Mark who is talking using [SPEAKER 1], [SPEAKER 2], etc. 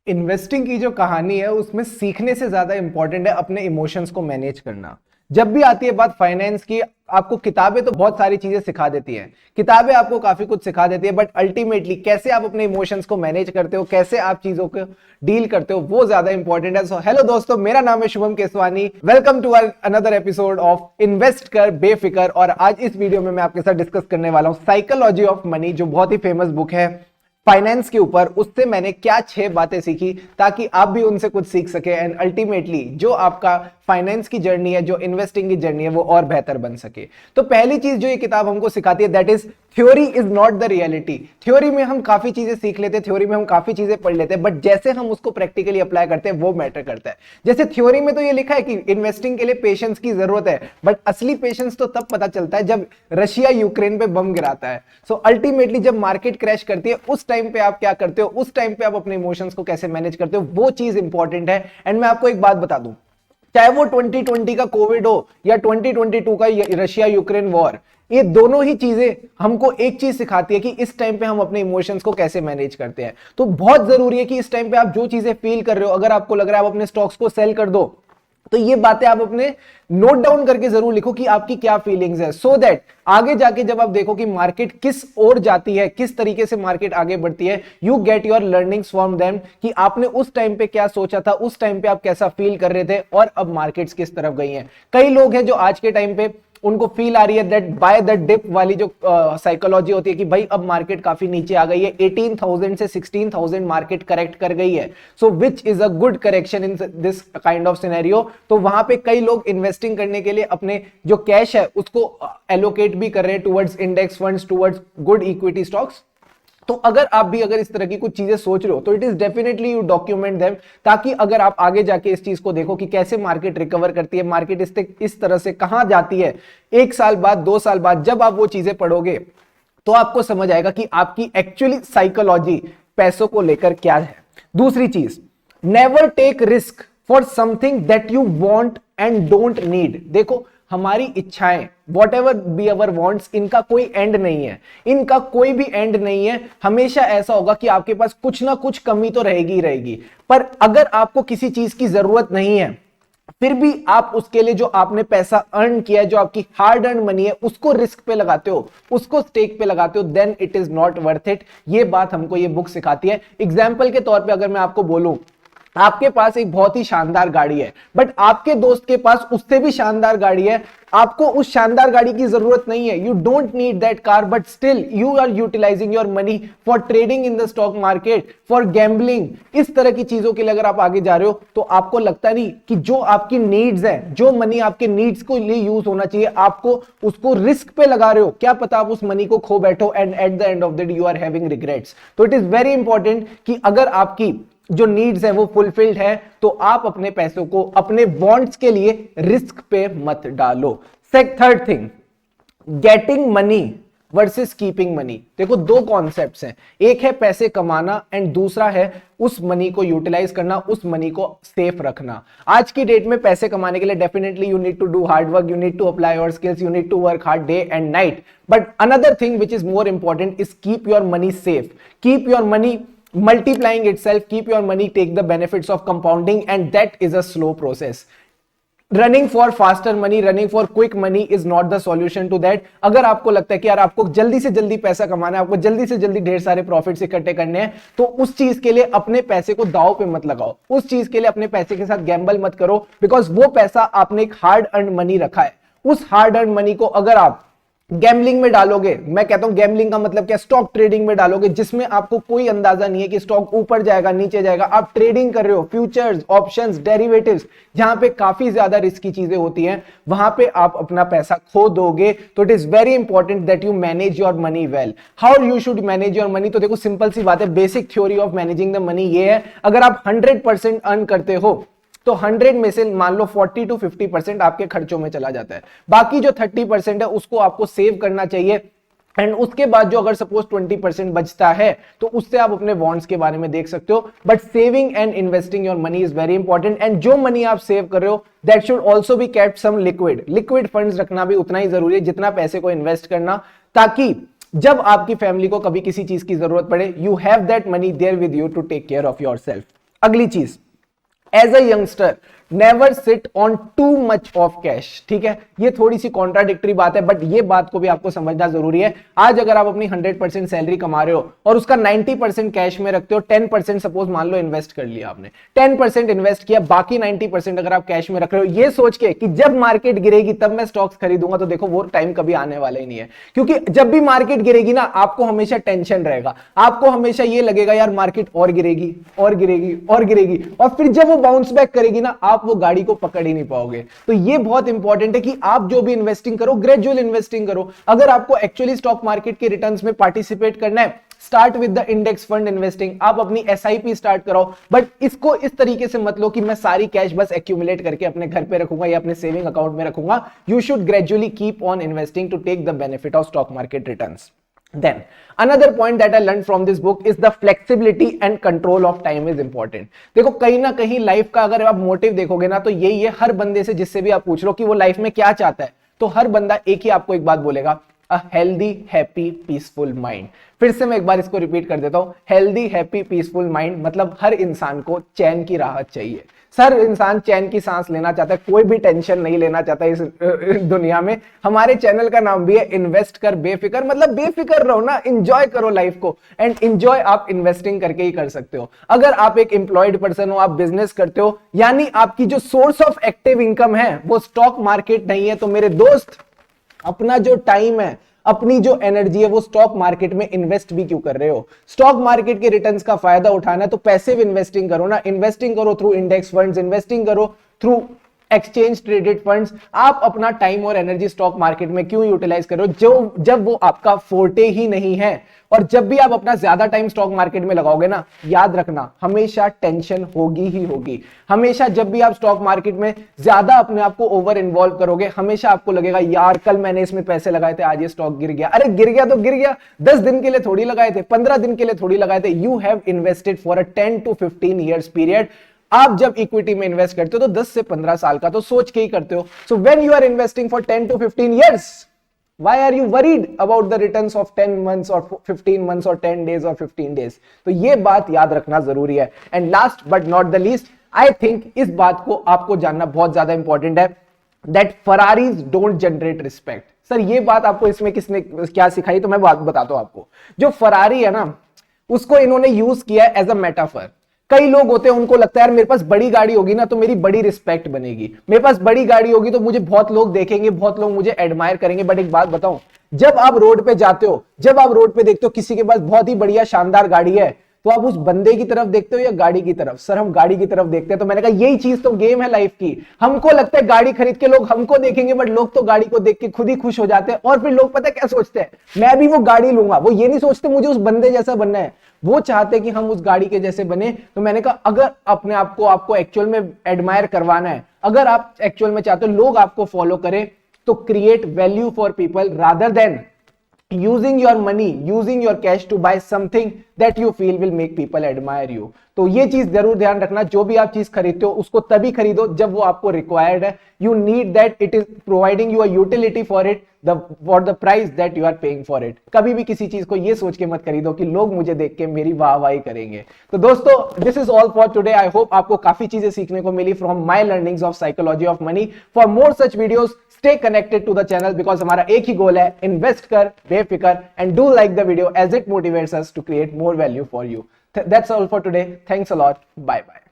[SPEAKER 1] Investing की जो कहानी है उसमें सीखने से ज्यादा इंपॉर्टेंट है अपने इमोशंस को मैनेज करना। जब भी आती है बात फाइनेंस की, आपको किताबें तो बहुत सारी चीजें सिखा देती हैं, किताबें आपको काफी कुछ सिखा देती है, बट अल्टीमेटली कैसे आप अपने इमोशंस को मैनेज करते हो, कैसे आप चीजों को डील करते हो, वो ज्यादा इंपॉर्टेंट है। सो हेलो दोस्तों, मेरा नाम है Shubham Keswani. Welcome to another episode of invest कर बेफिक्र। और आज इस वीडियो में मैं आपके साथ डिस्कस करने वाला हूं साइकोलॉजी ऑफ मनी, जो बहुत ही फेमस बुक है फाइनेंस के ऊपर। उससे मैंने क्या 6 बातें सीखी ताकि आप भी उनसे कुछ सीख सके एंड अल्टीमेटली जो आपका फाइनेंस की जर्नी है, जो इन्वेस्टिंग की जर्नी है, वो और बेहतर बन सके। तो पहली चीज जो ये किताब हमको सिखाती है, that is theory is not the reality. Theory में हम काफी चीजें सीख लेते हैं, थ्योरी में हम काफी चीजें पढ़ लेते हैं, बट जैसे हम उसको प्रैक्टिकली अप्लाई करते हैं वो मैटर करता है। जैसे थ्योरी में तो ये लिखा है कि इन्वेस्टिंग के लिए पेशेंस की जरूरत है, बट असली पेशेंस तो तब पता चलता है जब रशिया यूक्रेन पे बम गिराता है। सो अल्टीमेटली जब मार्केट क्रैश करती है, उस टाइम पे आप क्या करते हो, उस टाइम पे आप अपने इमोशंस को कैसे मैनेज करते हो, वो चीज इंपॉर्टेंट है। एंड मैं आपको एक बात बता दूं, चाहे वो 2020 का कोविड हो या 2022 का रशिया यूक्रेन वॉर, ये दोनों ही चीजें हमको एक चीज सिखाती है कि इस टाइम पे हम अपने इमोशंस को कैसे मैनेज करते हैं। तो बहुत जरूरी है कि इस टाइम पे आप जो चीजें फील कर रहे हो, अगर आपको लग रहा है आप अपने स्टॉक्स को सेल कर दो, तो ये बातें आप अपने नोट डाउन करके जरूर लिखो कि आपकी क्या फीलिंग्स है, सो दैट आगे जाके जब आप देखो कि मार्केट किस ओर जाती है, किस तरीके से मार्केट आगे बढ़ती है, you get your learnings from them कि आपने उस टाइम पे क्या सोचा था, उस टाइम पे आप कैसा फील कर रहे थे और अब मार्केट्स किस तरफ गई हैं। कई लोग हैं जो आज के टाइम पे उनको फील आ रही है दैट बाय द डिप वाली जो साइकोलॉजी होती है कि भाई अब मार्केट काफी नीचे आ गई है, 18,000 से 16,000 मार्केट करेक्ट कर गई है। So which is a good correction in this kind of scenario. तो वहां पे कई लोग इन्वेस्टिंग करने के लिए अपने जो कैश है उसको एलोकेट भी कर रहे हैं towards index funds, towards good equity stocks. तो अगर आप भी अगर इस तरह की कुछ चीजें सोच रहे हो, तो it is definitely you document them, ताकि अगर आप आगे जाके इस चीज को देखो कि कैसे मार्केट रिकवर करती है, मार्केट इस तरह से कहां जाती है, 1 साल बाद 2 साल बाद जब आप वो चीजें पढ़ोगे तो आपको समझ आएगा कि आपकी एक्चुअली साइकोलॉजी पैसों को लेकर क्या है। दूसरी चीज, never take risk for something that you want and don't need. देखो, हमारी इच्छाएं, whatever be our wants, इनका कोई एंड नहीं है, इनका कोई भी एंड नहीं है। हमेशा ऐसा होगा कि आपके पास कुछ ना कुछ कमी तो रहेगी ही रहेगी। पर अगर आपको किसी चीज की जरूरत नहीं है, फिर भी आप उसके लिए जो आपने पैसा अर्न किया है, जो आपकी हार्ड अर्न मनी है, उसको रिस्क पे लगाते हो, उसको स्टेक पे लगाते हो, then it is not worth it. ये बात हमको ये बुक सिखाती है। एग्जाम्पल के तौर पे अगर मैं आपको बोलूं, आपके पास एक बहुत ही शानदार गाड़ी है, बट आपके दोस्त के पास उससे भी शानदार गाड़ी है, आपको उस शानदार गाड़ी की जरूरत नहीं है, you don't need that car, but still you are utilising your money for trading in the stock market, for gambling, इस तरह की चीजों के लिए अगर आप आगे जा रहे हो, तो आपको लगता नहीं कि जो आपकी नीड्स है, जो मनी आपके नीड्स को लिए यूज होना चाहिए, आपको उसको रिस्क पे लगा रहे हो। क्या पता आप उस मनी को खो बैठो and at the end of the day you are having regrets. तो इट इज वेरी इंपॉर्टेंट कि अगर आपकी जो नीड्स है वो फुलफिल्ड है, तो आप अपने पैसों को अपने वांट्स के लिए रिस्क पे मत डालो। Third thing, getting money versus keeping money. देखो, 2 कॉन्सेप्ट्स हैं, एक है पैसे कमाना एंड दूसरा है उस मनी को यूटिलाइज करना, उस मनी को सेफ रखना। आज की डेट में पैसे कमाने के लिए definitely you need to do hard work, you need to apply your skills, you need to work hard day and night, but another thing which is more important is keep your money safe, keep your money multiplying itself, keep your money, take the benefits of compounding, and that is a slow process. Running for faster money, running for quick money is not the solution to that. अगर आपको लगता है कि यार आपको जल्दी से जल्दी पैसा कमाना है, आपको जल्दी से जल्दी ढेर सारे प्रॉफिट्स इकट्ठे करने हैं, तो उस चीज के लिए अपने पैसे को दांव पे मत लगाओ, उस चीज के लिए अपने पैसे के साथ गैम्बल मत करो, बिकॉज वो पैसा आपने एक हार्ड अर्न मनी रखा है। उस हार्ड अर्न मनी को अगर आप गैम्बलिंग में डालोगे, मैं कहता हूं गैम्बलिंग का मतलब क्या, स्टॉक ट्रेडिंग में डालोगे, जिसमें आपको कोई अंदाजा नहीं है कि स्टॉक ऊपर जाएगा नीचे जाएगा, आप ट्रेडिंग कर रहे हो फ्यूचर्स, ऑप्शंस, डेरिवेटिव्स, जहां पे काफी ज्यादा रिस्की चीजें होती हैं, वहां पे आप अपना पैसा खो दोगे। तो it is very important that you manage your money well. How you should manage your money? तो देखो, सिंपल सी बात है, basic theory of managing the money ये है, अगर आप 100% अर्न करते हो, तो 100 में से मान लो 40 to 50% आपके खर्चों में चला जाता है, बाकी जो 30% है उसको आपको सेव करना चाहिए। एंड उसके बाद जो अगर सपोज 20% बचता है, तो उससे आप अपने वॉन्ट्स के बारे में देख सकते हो। But saving and investing your money is very important, and जो मनी आप सेव कर रहे हो that should also be kept some liquid. Liquid funds रखना भी उतना ही जरूरी है जितना पैसे को इन्वेस्ट करना, ताकि जब आपकी फैमिली को कभी किसी चीज की जरूरत पड़े, you have that money there with you to take care of yourself. अगली चीज, as a youngster never sit on too much of cash. ठीक है, ये थोड़ी सी कॉन्ट्राडिक्टरी बात है, बट ये बात को भी आपको समझना जरूरी है। आज अगर आप अपनी 100% सैलरी कमा रहे हो और उसका 90% कैश में रखते हो, 10% सपोज मान लो इन्वेस्ट कर लिया आपने, 10% इन्वेस्ट किया, बाकी 90% अगर आप कैश में रख रहे हो, ये सोच के कि जब मार्केट गिरेगी तब मैं स्टॉक्स खरीदूंगा, तो देखो वो टाइम कभी आने वाला ही नहीं है। क्योंकि जब भी मार्केट गिरेगी ना, आपको हमेशा टेंशन रहेगा, आपको हमेशा ये लगेगा यार मार्केट और गिरेगी और गिरेगी और गिरेगी, और फिर जब वो बाउंस बैक करेगी ना, आप वो गाड़ी को पकड़ ही नहीं पाओगे। तो ये बहुत इंपॉर्टेंट है कि आप जो भी इन्वेस्टिंग करो, ग्रेजुअल इन्वेस्टिंग करो। अगर आपको एक्चुअली स्टॉक मार्केट के रिटर्न्स में पार्टिसिपेट करना है, start with the index fund investing, आप अपनी एसआईपी स्टार्ट कराओ, बट इसको इस तरीके से मत लो कि मैं सारी कैश बस एक्यूमुलेट करके अपने घर पे रखूंगा या अपने सेविंग अकाउंट में रखूंगा। You should gradually keep on investing to take the benefit of stock market returns. Then another point that I learned from this book is the flexibility and control of time is important। देखो कहीं ना कहीं life का अगर आप motive देखोगे ना, तो यही है। हर बंदे से जिससे भी आप पूछ लो कि वो लाइफ में क्या चाहता है, तो हर बंदा एक ही आपको एक बात बोलेगा, a healthy happy peaceful mind. फिर से मैं एक बार इसको रिपीट कर देता हूं, हेल्दी हैप्पी पीसफुल माइंड मतलब हर इंसान को चैन की राहत चाहिए। हर इंसान चैन की सांस लेना चाहता है, कोई भी टेंशन नहीं लेना चाहता इस दुनिया में। हमारे चैनल का नाम भी है इन्वेस्ट कर बेफिक्र, मतलब बेफिक्र रहो ना, एंजॉय करो लाइफ को। एंड एंजॉय आप इन्वेस्टिंग करके ही कर सकते हो। अगर आप एक एम्प्लॉयड पर्सन हो, आप बिजनेस करते हो, यानी आपकी जो सोर्स ऑफ एक्टिव इनकम है वो स्टॉक मार्केट नहीं है, तो मेरे दोस्त अपना जो टाइम है, अपनी जो एनर्जी है, वो स्टॉक मार्केट में इन्वेस्ट भी क्यों कर रहे हो? स्टॉक मार्केट के रिटर्न्स का फायदा उठाना है तो पैसिव इन्वेस्टिंग करो ना, इन्वेस्टिंग करो थ्रू इंडेक्स फंड्स, इन्वेस्टिंग करो थ्रू एक्सचेंज ट्रेडेड फंड्स। आप अपना टाइम और एनर्जी स्टॉक मार्केट में क्यों यूटिलाइज करो जब वो आपका फोर्टे ही नहीं है। और जब भी आप अपना ज्यादा टाइम स्टॉक मार्केट में लगाओगे ना, याद रखना हमेशा टेंशन होगी ही होगी। हमेशा जब भी आप स्टॉक मार्केट में ज्यादा अपने आप को ओवर इन्वॉल्व करोगे, हमेशा आपको लगेगा यार कल मैंने इसमें पैसे लगाए थे, आज ये स्टॉक गिर गया। अरे गिर गया तो गिर गया, 10 दिन के लिए थोड़ी लगाए थे, 15 दिन के लिए थोड़ी लगाए थे। You have invested for a 10 to 15 years period. आप जब इक्विटी में इन्वेस्ट करते हो तो 10 से 15 साल का तो सोच के ही करते हो। So when you are investing for 10 to 15 years, why are you worried about the returns of 10 months or 15 months or 10 days or 15 days? तो ये बात याद रखना जरूरी है। And last but not the least, I think इस बात को आपको जानना बहुत ज्यादा इंपॉर्टेंट है, that फरारीज don't generate respect. Sir ये बात आपको इसमें किसने क्या सिखाई? तो मैं बात बताता हूं आपको। जो फरारी है ना, उसको इन्होंने यूज किया एज अ मेटाफर। कई लोग होते हैं, उनको लगता है यार मेरे पास बड़ी गाड़ी होगी ना तो मेरी बड़ी रिस्पेक्ट बनेगी, मेरे पास बड़ी गाड़ी होगी तो मुझे बहुत लोग देखेंगे, बहुत लोग मुझे एडमायर करेंगे। बट एक बात बताऊं, जब आप रोड पे जाते हो, जब आप रोड पे देखते हो किसी के पास बहुत ही बढ़िया शानदार गाड़ी है, तो आप उस बंदे की तरफ देखते हो या गाड़ी की तरफ? सर हम गाड़ी की तरफ देखते हैं। तो मैंने कहा यही चीज तो गेम है लाइफ की। हमको लगता है गाड़ी खरीद के लोग हमको देखेंगे, बट लोग तो गाड़ी को देख के खुद ही खुश हो जाते हैं। और फिर लोग पता है क्या सोचते हैं, मैं भी वो गाड़ी लूंगा। वो ये नहीं सोचते मुझे उस बंदे जैसा बनना है, वो चाहते कि हम उस गाड़ी के जैसे बने। तो मैंने कहा अगर अपने आपको एक्चुअल में एडमायर करवाना है, अगर आप एक्चुअल में चाहते हो लोग आपको फॉलो करें, तो create value for people rather than using your money, using your cash to buy something that you feel will make people admire you। तो ये चीज जरूर ध्यान रखना, जो भी आप चीज खरीदते हो उसको तभी खरीदो जब वो आपको रिक्वायर्ड है। You need that, it is providing you a utility for it, for the price that you are paying for it. कभी भी किसी चीज को ये सोच के मत खरीदो कि लोग मुझे देख के मेरी वाहवाही करेंगे। तो दोस्तों this is all for today. I hope आपको काफी चीजें सीखने को मिली from my learnings of psychology of money. For more such videos stay connected to the channel because हमारा एक ही गोल है, इन्वेस्ट कर बेफिक्र, and do like the video as it motivates us to create more value for you. That's all for today. Thanks a lot. Bye bye.